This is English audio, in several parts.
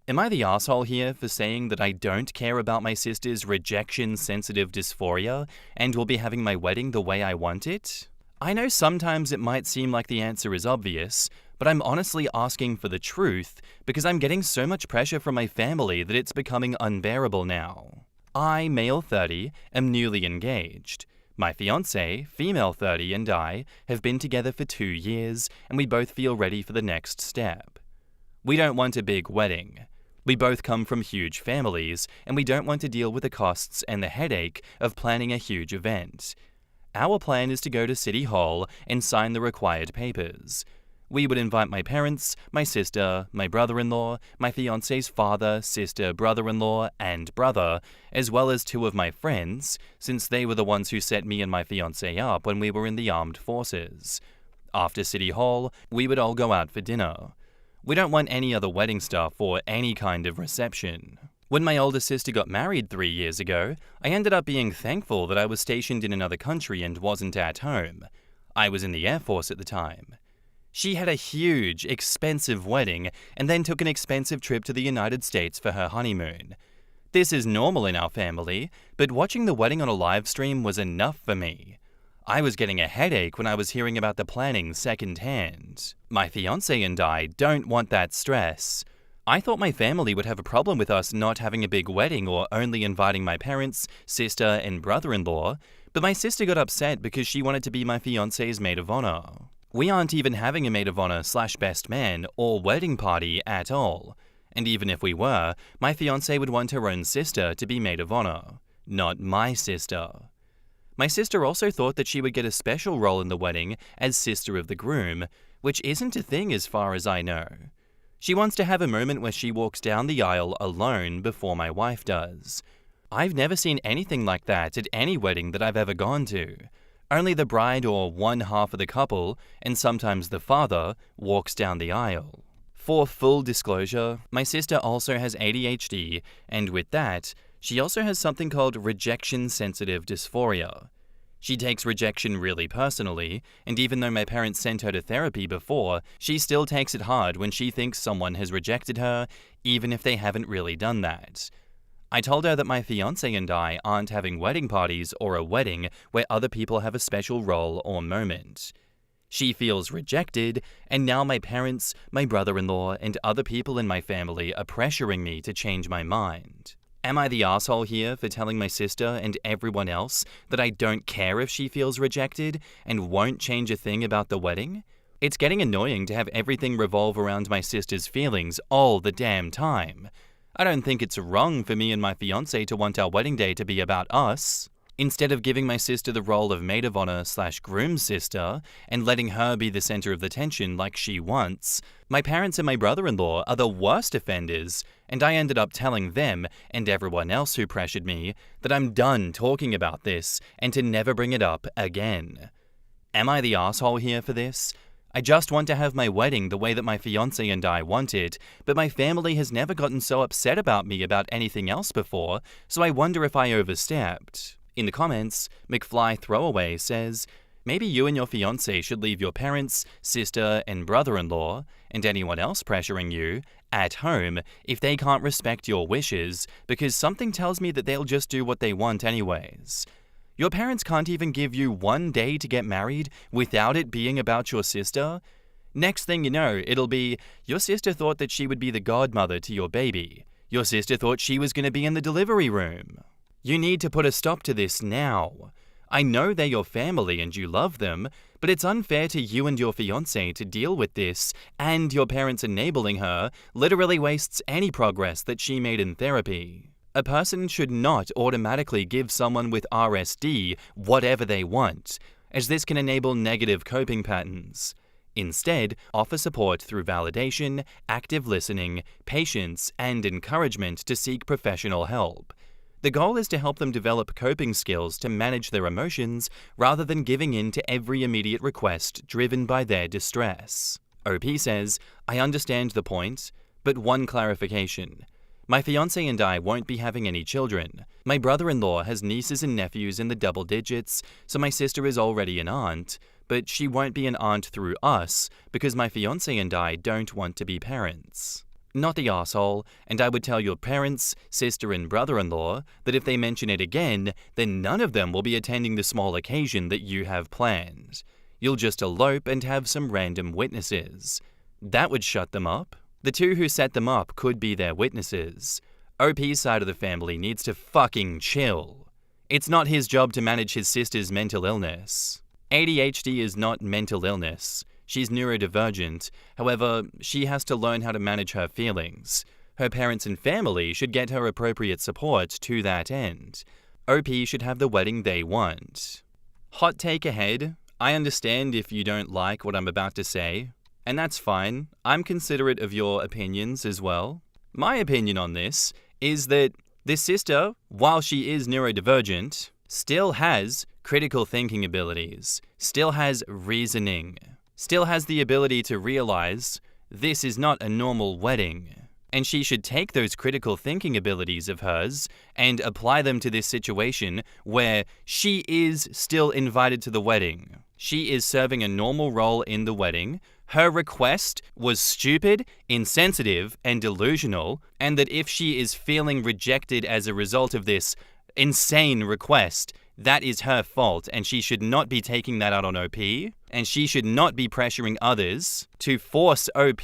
Am I the asshole here for saying that I don't care about my sister's rejection-sensitive dysphoria and will be having my wedding the way I want it? I know sometimes it might seem like the answer is obvious, but I'm honestly asking for the truth because I'm getting so much pressure from my family that it's becoming unbearable now. I, male 30, am newly engaged. My fiancée, female 30, and I have been together for 2 years, and we both feel ready for the next step. We don't want a big wedding. We both come from huge families, and we don't want to deal with the costs and the headache of planning a huge event. Our plan is to go to City Hall and sign the required papers. We would invite my parents, my sister, my brother-in-law, my fiancé's father, sister, brother-in-law, and brother, as well as 2 of my friends, since they were the ones who set me and my fiancée up when we were in the armed forces. After City Hall, we would all go out for dinner. We don't want any other wedding stuff or any kind of reception. When my older sister got married 3 years ago, I ended up being thankful that I was stationed in another country and wasn't at home. I was in the Air Force at the time. She had a huge, expensive wedding and then took an expensive trip to the United States for her honeymoon. This is normal in our family, but watching the wedding on a live stream was enough for me. I was getting a headache when I was hearing about the planning secondhand. My fiancé and I don't want that stress. I thought my family would have a problem with us not having a big wedding or only inviting my parents, sister, and brother-in-law, but my sister got upset because she wanted to be my fiancé's maid of honor. We aren't even having a maid of honor/best man or wedding party at all. And even if we were, my fiancé would want her own sister to be maid of honor, not my sister. My sister also thought that she would get a special role in the wedding as sister of the groom, which isn't a thing as far as I know. She wants to have a moment where she walks down the aisle alone before my wife does. I've never seen anything like that at any wedding that I've ever gone to. Only the bride or one half of the couple, and sometimes the father, walks down the aisle. For full disclosure, my sister also has ADHD, and with that, she also has something called rejection-sensitive dysphoria. She takes rejection really personally, and even though my parents sent her to therapy before, she still takes it hard when she thinks someone has rejected her, even if they haven't really done that. I told her that my fiancé and I aren't having wedding parties or a wedding where other people have a special role or moment. She feels rejected, and now my parents, my brother-in-law, and other people in my family are pressuring me to change my mind. Am I the asshole here for telling my sister and everyone else that I don't care if she feels rejected and won't change a thing about the wedding? It's getting annoying to have everything revolve around my sister's feelings all the damn time. I don't think it's wrong for me and my fiancé to want our wedding day to be about us. Instead of giving my sister the role of maid of honor/groom sister and letting her be the center of the tension like she wants, my parents and my brother-in-law are the worst offenders, and I ended up telling them and everyone else who pressured me that I'm done talking about this and to never bring it up again. Am I the asshole here for this? I just want to have my wedding the way that my fiancé and I want it, but my family has never gotten so upset about me about anything else before, so I wonder if I overstepped. In the comments, McFly Throwaway says, maybe you and your fiancé should leave your parents, sister, and brother-in-law, and anyone else pressuring you, at home if they can't respect your wishes, because something tells me that they'll just do what they want anyways. Your parents can't even give you one day to get married without it being about your sister? Next thing you know, it'll be, your sister thought that she would be the godmother to your baby. Your sister thought she was going to be in the delivery room. You need to put a stop to this now. I know they're your family and you love them, but it's unfair to you and your fiancé to deal with this, and your parents enabling her literally wastes any progress that she made in therapy. A person should not automatically give someone with RSD whatever they want, as this can enable negative coping patterns. Instead, offer support through validation, active listening, patience, and encouragement to seek professional help. The goal is to help them develop coping skills to manage their emotions rather than giving in to every immediate request driven by their distress. OP says, I understand the point, but one clarification. My fiancé and I won't be having any children. My brother-in-law has nieces and nephews in the double digits, so my sister is already an aunt, but she won't be an aunt through us because my fiancé and I don't want to be parents. not the asshole, and I would tell your parents, sister, and brother-in-law that if they mention it again, then none of them will be attending the small occasion that you have planned. You'll just elope and have some random witnesses. That would shut them up. The two who set them up could be their witnesses. OP's side of the family needs to fucking chill. It's not his job to manage his sister's mental illness. ADHD is not mental illness. She's neurodivergent. However, she has to learn how to manage her feelings. Her parents and family should get her appropriate support to that end. OP should have the wedding they want. Hot take ahead. I understand if you don't like what I'm about to say, and that's fine. I'm considerate of your opinions as well. My opinion on this is that this sister, while she is neurodivergent, still has critical thinking abilities, still has reasoning, still has the ability to realize this is not a normal wedding. And she should take those critical thinking abilities of hers and apply them to this situation where she is still invited to the wedding. She is serving a normal role in the wedding. Her request was stupid, insensitive, and delusional, and that if she is feeling rejected as a result of this insane request, that is her fault, and she should not be taking that out on OP, and she should not be pressuring others to force OP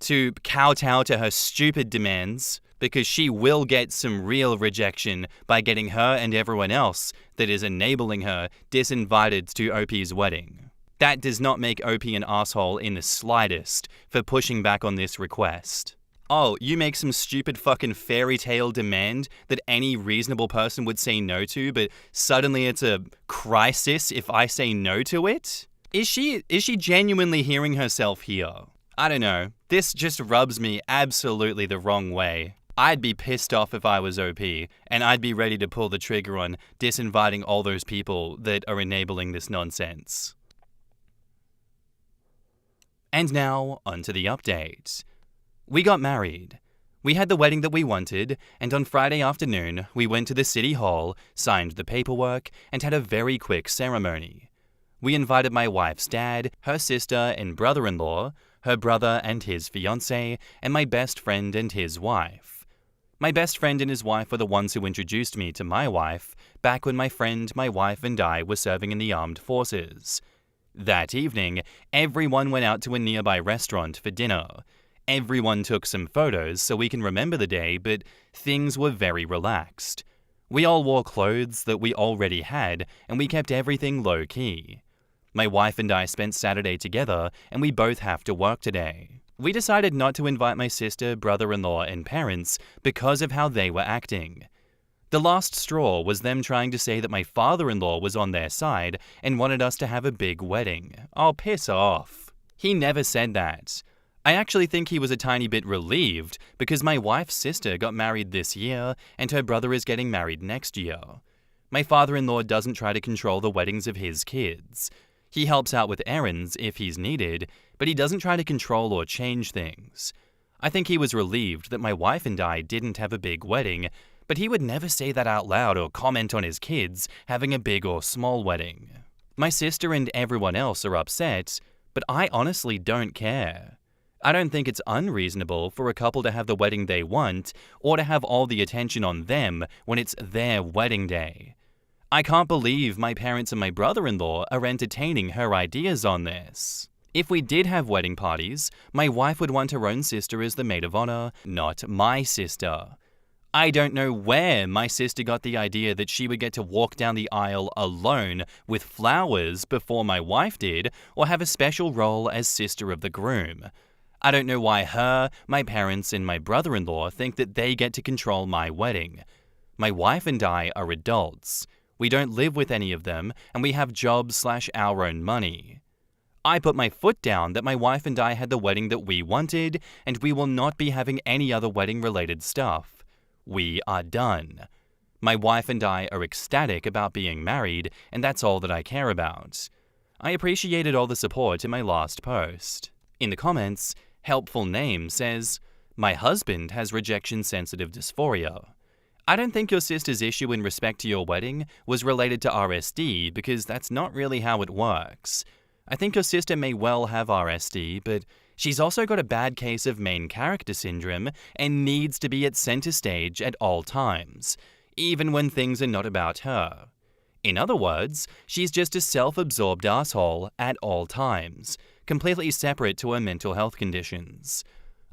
to kowtow to her stupid demands, because she will get some real rejection by getting her and everyone else that is enabling her disinvited to OP's wedding. That does not make OP an asshole in the slightest for pushing back on this request. Oh, you make some stupid fucking fairy tale demand that any reasonable person would say no to, but suddenly it's a crisis if I say no to it? Is she genuinely hearing herself here? I don't know. This just rubs me absolutely the wrong way. I'd be pissed off if I was OP, and I'd be ready to pull the trigger on disinviting all those people that are enabling this nonsense. And now, onto the update. We got married. We had the wedding that we wanted, and on Friday afternoon, we went to the city hall, signed the paperwork, and had a very quick ceremony. We invited my wife's dad, her sister and brother-in-law, her brother and his fiancée, and my best friend and his wife. My best friend and his wife were the ones who introduced me to my wife back when my friend, my wife, and I were serving in the armed forces. That evening, everyone went out to a nearby restaurant for dinner. Everyone took some photos so we can remember the day, but things were very relaxed. We all wore clothes that we already had, and we kept everything low-key. My wife and I spent Saturday together, and we both have to work today. We decided not to invite my sister, brother-in-law, and parents because of how they were acting. The last straw was them trying to say that my father-in-law was on their side and wanted us to have a big wedding. Oh, piss off. He never said that. I actually think he was a tiny bit relieved because my wife's sister got married this year and her brother is getting married next year. My father-in-law doesn't try to control the weddings of his kids. He helps out with errands if he's needed, but he doesn't try to control or change things. I think he was relieved that my wife and I didn't have a big wedding, but he would never say that out loud or comment on his kids having a big or small wedding. My sister and everyone else are upset, but I honestly don't care. I don't think it's unreasonable for a couple to have the wedding they want or to have all the attention on them when it's their wedding day. I can't believe my parents and my brother-in-law are entertaining her ideas on this. If we did have wedding parties, my wife would want her own sister as the maid of honor, not my sister. I don't know where my sister got the idea that she would get to walk down the aisle alone with flowers before my wife did, or have a special role as sister of the groom. I don't know why her, my parents, and my brother-in-law think that they get to control my wedding. My wife and I are adults. We don't live with any of them, and we have jobs/our own money. I put my foot down that my wife and I had the wedding that we wanted, and we will not be having any other wedding-related stuff. We are done. My wife and I are ecstatic about being married, and that's all that I care about. I appreciated all the support in my last post. In the comments, Helpful Name says, "My husband has rejection-sensitive dysphoria. I don't think your sister's issue in respect to your wedding was related to RSD because that's not really how it works. I think your sister may well have RSD, but She's also got a bad case of main character syndrome and needs to be at center stage at all times, even when things are not about her. In other words, she's just a self-absorbed asshole at all times, completely separate to her mental health conditions.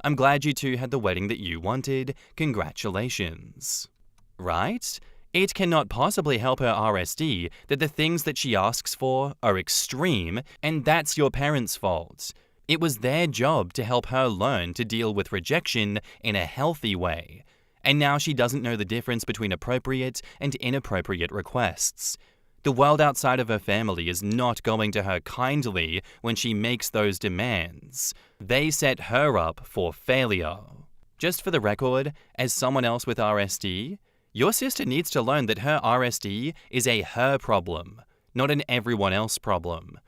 I'm glad you two had the wedding that you wanted. Congratulations. Right? It cannot possibly help her RSD that the things that she asks for are extreme, and that's your parents' fault. It was their job to help her learn to deal with rejection in a healthy way. And now she doesn't know the difference between appropriate and inappropriate requests. The world outside of her family is not going to her kindly when she makes those demands. They set her up for failure. Just for the record, as someone else with RSD, your sister needs to learn that her RSD is a her problem, not an everyone else problem.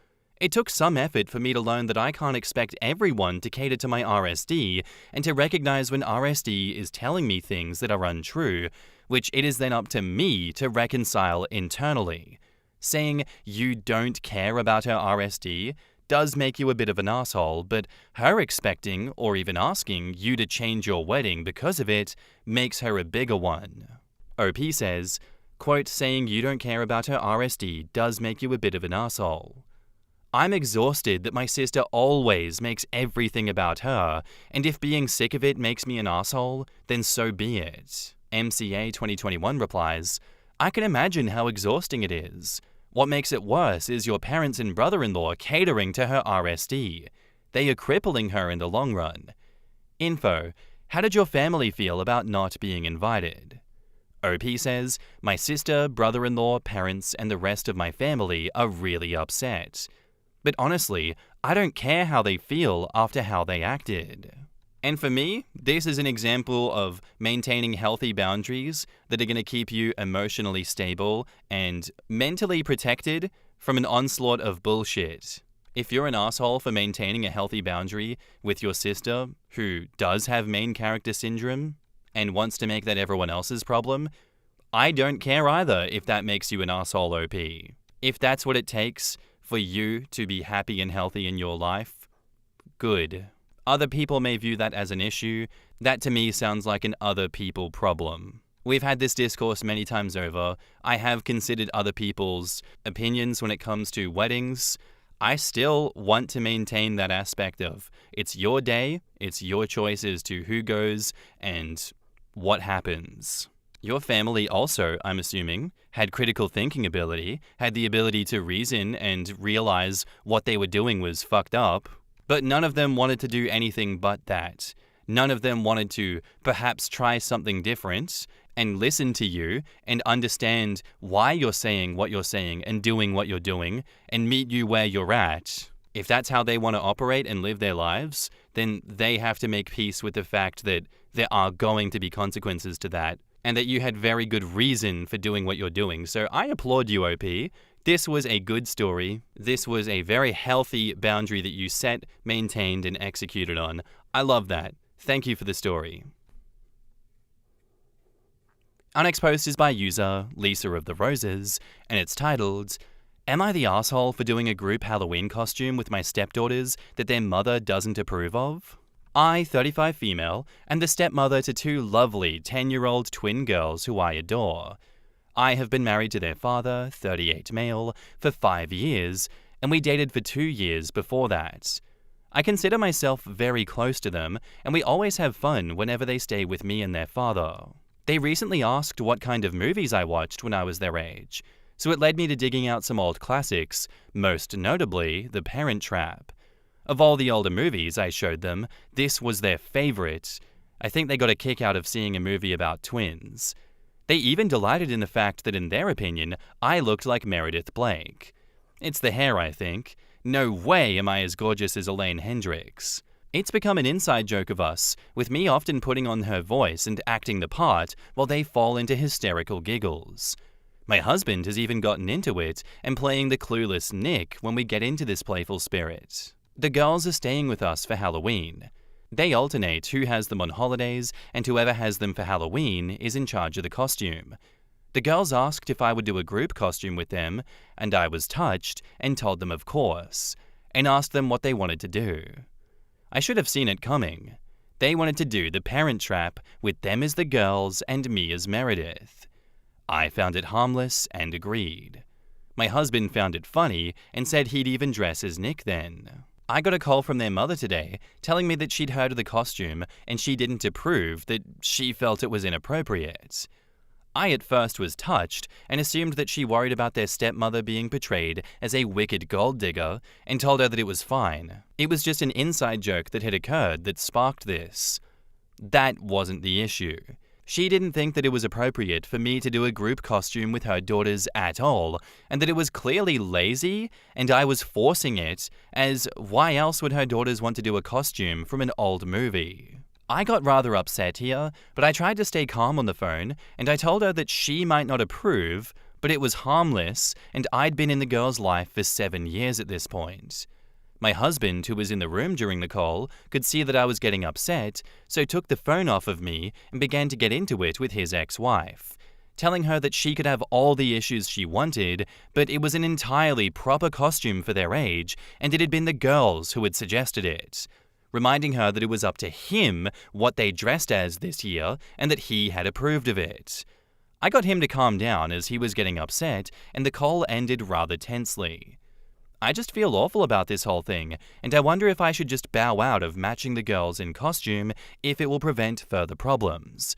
It took some effort for me to learn that I can't expect everyone to cater to my RSD and to recognize when RSD is telling me things that are untrue, which it is then up to me to reconcile internally. Saying you don't care about her RSD does make you a bit of an asshole, but her expecting or even asking you to change your wedding because of it makes her a bigger one. OP says, quote, saying you don't care about her RSD does make you a bit of an asshole. I'm exhausted that my sister always makes everything about her, and if being sick of it makes me an asshole, then so be it. MCA 2021 replies, I can imagine how exhausting it is. What makes it worse is your parents and brother-in-law catering to her RSD. They are crippling her in the long run. Info, how did your family feel about not being invited? OP says, my sister, brother-in-law, parents, and the rest of my family are really upset. But honestly, I don't care how they feel after how they acted. And for me, this is an example of maintaining healthy boundaries that are going to keep you emotionally stable and mentally protected from an onslaught of bullshit. If you're an asshole for maintaining a healthy boundary with your sister, who does have main character syndrome, and wants to make that everyone else's problem, I don't care either if that makes you an asshole OP. If that's what it takes for you to be happy and healthy in your life, good. Other people may view that as an issue. That to me sounds like an other people problem. We've had this discourse many times over. I have considered other people's opinions when it comes to weddings. I still want to maintain that aspect of it's your day, it's your choice as to who goes and what happens. Your family also, I'm assuming, had critical thinking ability, had the ability to reason and realize what they were doing was fucked up, but none of them wanted to do anything but that. None of them wanted to perhaps try something different and listen to you and understand why you're saying what you're saying and doing what you're doing and meet you where you're at. If that's how they want to operate and live their lives, then they have to make peace with the fact that there are going to be consequences to that, and that you had very good reason for doing what you're doing. So I applaud you, OP. This was a good story. This was a very healthy boundary that you set, maintained, and executed on. I love that. Thank you for the story. Our next post is by user Lisa of the Roses, and it's titled, Am I the asshole for doing a group Halloween costume with my stepdaughters that their mother doesn't approve of? I, 35 female, am the stepmother to two lovely 10-year-old twin girls who I adore. I have been married to their father, 38 male, for 5 years, and we dated for 2 years before that. I consider myself very close to them, and we always have fun whenever they stay with me and their father. They recently asked what kind of movies I watched when I was their age, so it led me to digging out some old classics, most notably The Parent Trap. Of all the older movies I showed them, this was their favorite. I think they got a kick out of seeing a movie about twins. They even delighted in the fact that in their opinion, I looked like Meredith Blake. It's the hair, I think. No way am I as gorgeous as Elaine Hendricks. It's become an inside joke of us, with me often putting on her voice and acting the part while they fall into hysterical giggles. My husband has even gotten into it and playing the clueless Nick when we get into this playful spirit. The girls are staying with us for Halloween. They alternate who has them on holidays, and whoever has them for Halloween is in charge of the costume. The girls asked if I would do a group costume with them, and I was touched and told them of course, and asked them what they wanted to do. I should have seen it coming. They wanted to do the Parent Trap with them as the girls and me as Meredith. I found it harmless and agreed. My husband found it funny and said he'd even dress as Nick then. I got a call from their mother today telling me that she'd heard of the costume and she didn't approve, that she felt it was inappropriate. I at first was touched and assumed that she worried about their stepmother being portrayed as a wicked gold digger and told her that it was fine. It was just an inside joke that had occurred that sparked this. That wasn't the issue. She didn't think that it was appropriate for me to do a group costume with her daughters at all, and that it was clearly lazy and I was forcing it, as why else would her daughters want to do a costume from an old movie? I got rather upset here, but I tried to stay calm on the phone, and I told her that she might not approve, but it was harmless, and I'd been in the girl's life for 7 years at this point. My husband, who was in the room during the call, could see that I was getting upset, so took the phone off of me and began to get into it with his ex-wife, telling her that she could have all the issues she wanted, but it was an entirely proper costume for their age, and it had been the girls who had suggested it, reminding her that it was up to him what they dressed as this year and that he had approved of it. I got him to calm down as he was getting upset, and the call ended rather tensely. I just feel awful about this whole thing, and I wonder if I should just bow out of matching the girls in costume if it will prevent further problems.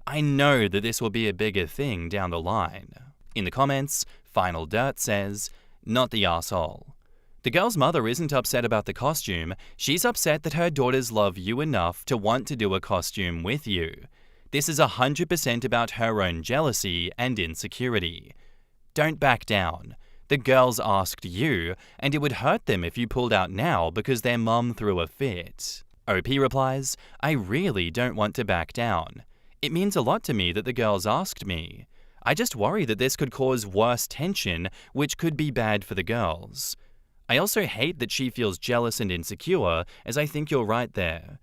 I know that this will be a bigger thing down the line. In the comments, Final Dirt says, "Not the arsehole. The girl's mother isn't upset about the costume, she's upset that her daughters love you enough to want to do a costume with you. This is 100% about her own jealousy and insecurity. Don't back down. The girls asked you, and it would hurt them if you pulled out now because their mum threw a fit." OP replies, "I really don't want to back down. It means a lot to me that the girls asked me. I just worry that this could cause worse tension, which could be bad for the girls. I also hate that she feels jealous and insecure, as I think you're right there.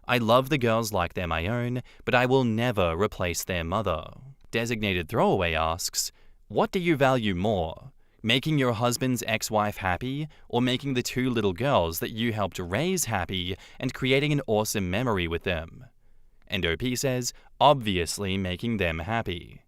I love the girls like they're my own, but I will never replace their mother." Designated Throwaway asks, "What do you value more? Making your husband's ex-wife happy, or making the 2 little girls that you helped raise happy and creating an awesome memory with them?" And OP says, "Obviously making them happy.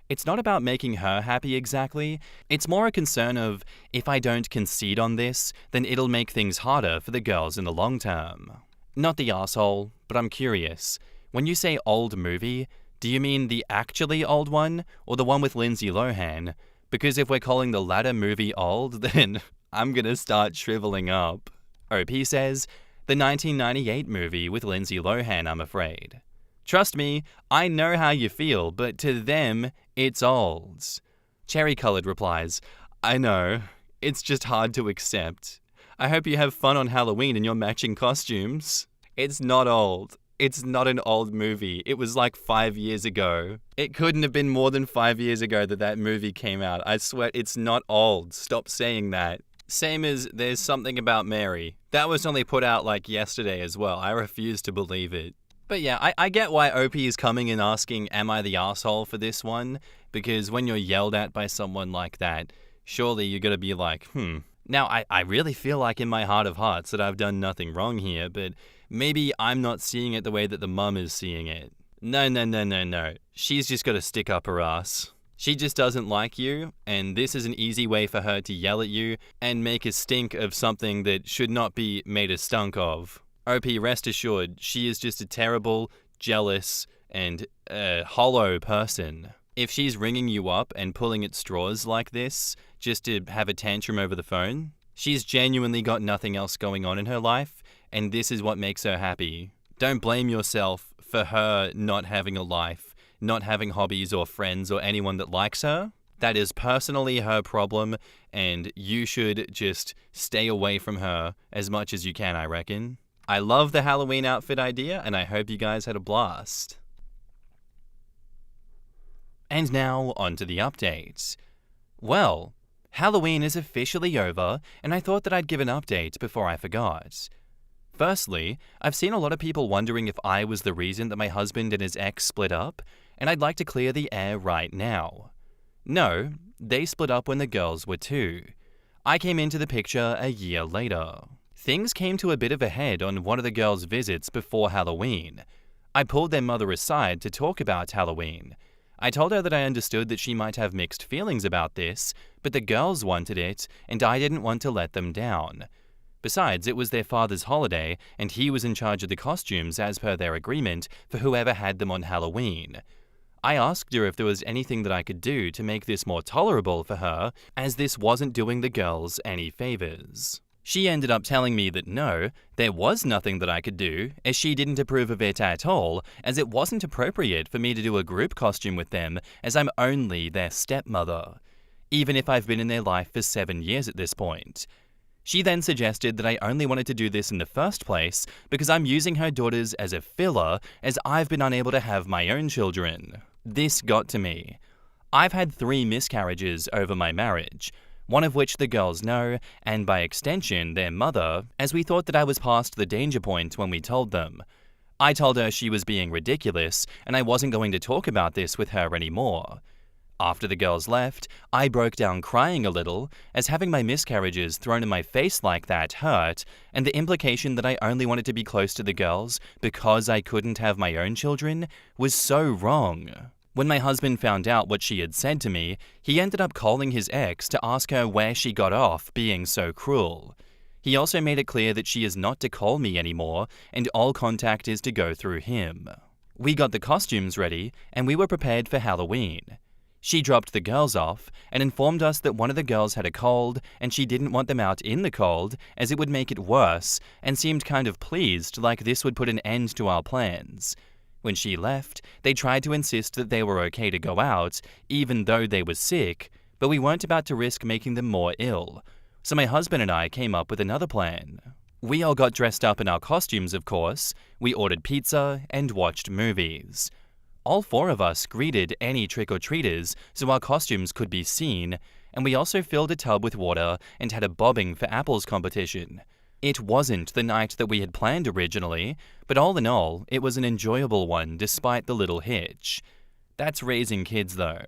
It's not about making her happy exactly, it's more a concern of, if I don't concede on this, then it'll make things harder for the girls in the long term." Not the arsehole, but I'm curious. When you say old movie, do you mean the actually old one, or the one with Lindsay Lohan? Because if we're calling the latter movie old, then I'm gonna start shriveling up. OP says, "The 1998 movie with Lindsay Lohan, I'm afraid. Trust me, I know how you feel, but to them, it's old." Cherry Colored replies, "I know, it's just hard to accept. I hope you have fun on Halloween in your matching costumes." It's not old. It's not an old movie. It was like 5 years ago. It couldn't have been more than 5 years ago that that movie came out. I swear, it's not old. Stop saying that. Same as There's Something About Mary. That was only put out like yesterday as well. I refuse to believe it. But yeah, I get why OP is coming and asking, am I the asshole for this one? Because when you're yelled at by someone like that, surely you're gonna be like, Now, I really feel like in my heart of hearts that I've done nothing wrong here, but maybe I'm not seeing it the way that the mum is seeing it. No. She's just gotta stick up her ass. She just doesn't like you, and this is an easy way for her to yell at you and make a stink of something that should not be made a stunk of. OP, rest assured, she is just a terrible, jealous, and hollow person. If she's ringing you up and pulling at straws like this just to have a tantrum over the phone, she's genuinely got nothing else going on in her life, and this is what makes her happy. Don't blame yourself for her not having a life, not having hobbies or friends or anyone that likes her. That is personally her problem, and you should just stay away from her as much as you can, I reckon. I love the Halloween outfit idea, and I hope you guys had a blast. And now, on to the updates. Well, Halloween is officially over, and I thought that I'd give an update before I forgot. Firstly, I've seen a lot of people wondering if I was the reason that my husband and his ex split up, and I'd like to clear the air right now. No, they split up when the girls were 2. I came into the picture a year later. Things came to a bit of a head on one of the girls' visits before Halloween. I pulled their mother aside to talk about Halloween. I told her that I understood that she might have mixed feelings about this, but the girls wanted it, and I didn't want to let them down. Besides, it was their father's holiday, and he was in charge of the costumes as per their agreement for whoever had them on Halloween. I asked her if there was anything that I could do to make this more tolerable for her, as this wasn't doing the girls any favors. She ended up telling me that no, there was nothing that I could do, as she didn't approve of it at all, as it wasn't appropriate for me to do a group costume with them, as I'm only their stepmother, even if I've been in their life for 7 years at this point. She then suggested that I only wanted to do this in the first place because I'm using her daughters as a filler, as I've been unable to have my own children. This got to me. I've had 3 miscarriages over my marriage, one of which the girls know, and by extension their mother, as we thought that I was past the danger point when we told them. I told her she was being ridiculous, and I wasn't going to talk about this with her anymore. After the girls left, I broke down crying a little, as having my miscarriages thrown in my face like that hurt, and the implication that I only wanted to be close to the girls because I couldn't have my own children was so wrong. When my husband found out what she had said to me, he ended up calling his ex to ask her where she got off being so cruel. He also made it clear that she is not to call me anymore, and all contact is to go through him. We got the costumes ready, and we were prepared for Halloween. She dropped the girls off and informed us that one of the girls had a cold and she didn't want them out in the cold as it would make it worse, and seemed kind of pleased like this would put an end to our plans. When she left, they tried to insist that they were okay to go out, even though they were sick, but we weren't about to risk making them more ill. So my husband and I came up with another plan. We all got dressed up in our costumes, of course. We ordered pizza and watched movies. All 4 of us greeted any trick-or-treaters so our costumes could be seen, and we also filled a tub with water and had a bobbing for apples competition. It wasn't the night that we had planned originally, but all in all, it was an enjoyable one despite the little hitch. That's raising kids though.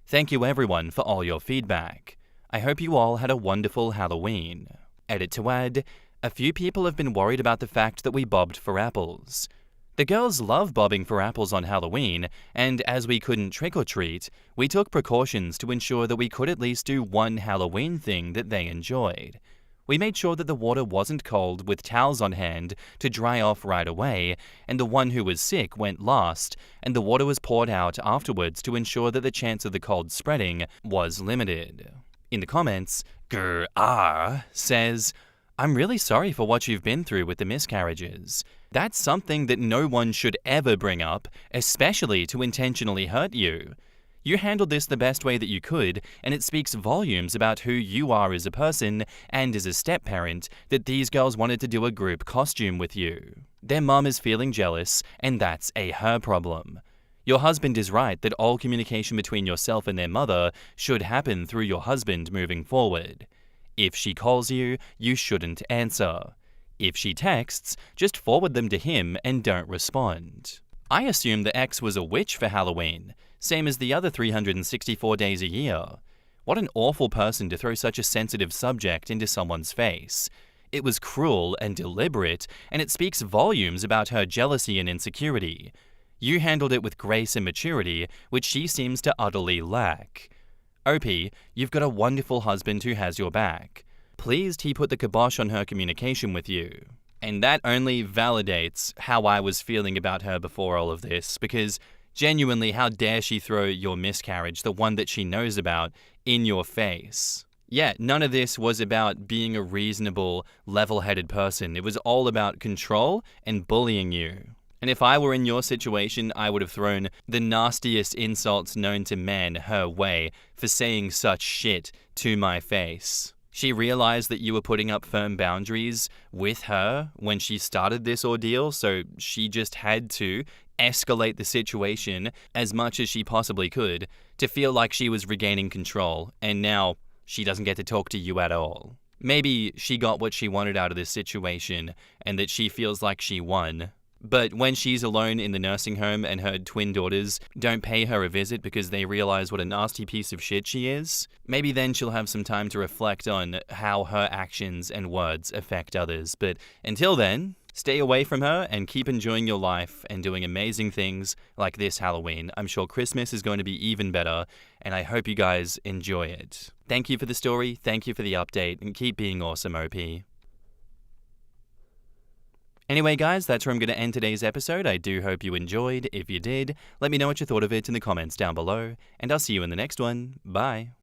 Thank you everyone for all your feedback. I hope you all had a wonderful Halloween. Edit to add, a few people have been worried about the fact that we bobbed for apples. The girls love bobbing for apples on Halloween, and as we couldn't trick-or-treat, we took precautions to ensure that we could at least do one Halloween thing that they enjoyed. We made sure that the water wasn't cold with towels on hand to dry off right away, and the one who was sick went last, and the water was poured out afterwards to ensure that the chance of the cold spreading was limited. In the comments, Grr says, "I'm really sorry for what you've been through with the miscarriages. That's something that no one should ever bring up, especially to intentionally hurt you. You handled this the best way that you could, and it speaks volumes about who you are as a person and as a step-parent that these girls wanted to do a group costume with you. Their mum is feeling jealous, and that's a her problem. Your husband is right that all communication between yourself and their mother should happen through your husband moving forward. If she calls you, you shouldn't answer. If she texts, just forward them to him and don't respond." I assumed the ex was a witch for Halloween, same as the other 364 days a year. What an awful person to throw such a sensitive subject into someone's face. It was cruel and deliberate, and it speaks volumes about her jealousy and insecurity. You handled it with grace and maturity, which she seems to utterly lack. OP, you've got a wonderful husband who has your back. Pleased he put the kibosh on her communication with you. And that only validates how I was feeling about her before all of this, because genuinely, how dare she throw your miscarriage, the one that she knows about, in your face? Yeah, none of this was about being a reasonable, level-headed person. It was all about control and bullying you. And if I were in your situation, I would have thrown the nastiest insults known to men her way for saying such shit to my face. She realized that you were putting up firm boundaries with her when she started this ordeal, so she just had to escalate the situation as much as she possibly could to feel like she was regaining control, and now she doesn't get to talk to you at all. Maybe she got what she wanted out of this situation and that she feels like she won. But when she's alone in the nursing home and her twin daughters don't pay her a visit because they realize what a nasty piece of shit she is, maybe then she'll have some time to reflect on how her actions and words affect others. But until then, stay away from her and keep enjoying your life and doing amazing things like this Halloween. I'm sure Christmas is going to be even better, and I hope you guys enjoy it. Thank you for the story, thank you for the update, and keep being awesome, OP. Anyway, guys, that's where I'm going to end today's episode. I do hope you enjoyed. If you did, let me know what you thought of it in the comments down below, and I'll see you in the next one. Bye.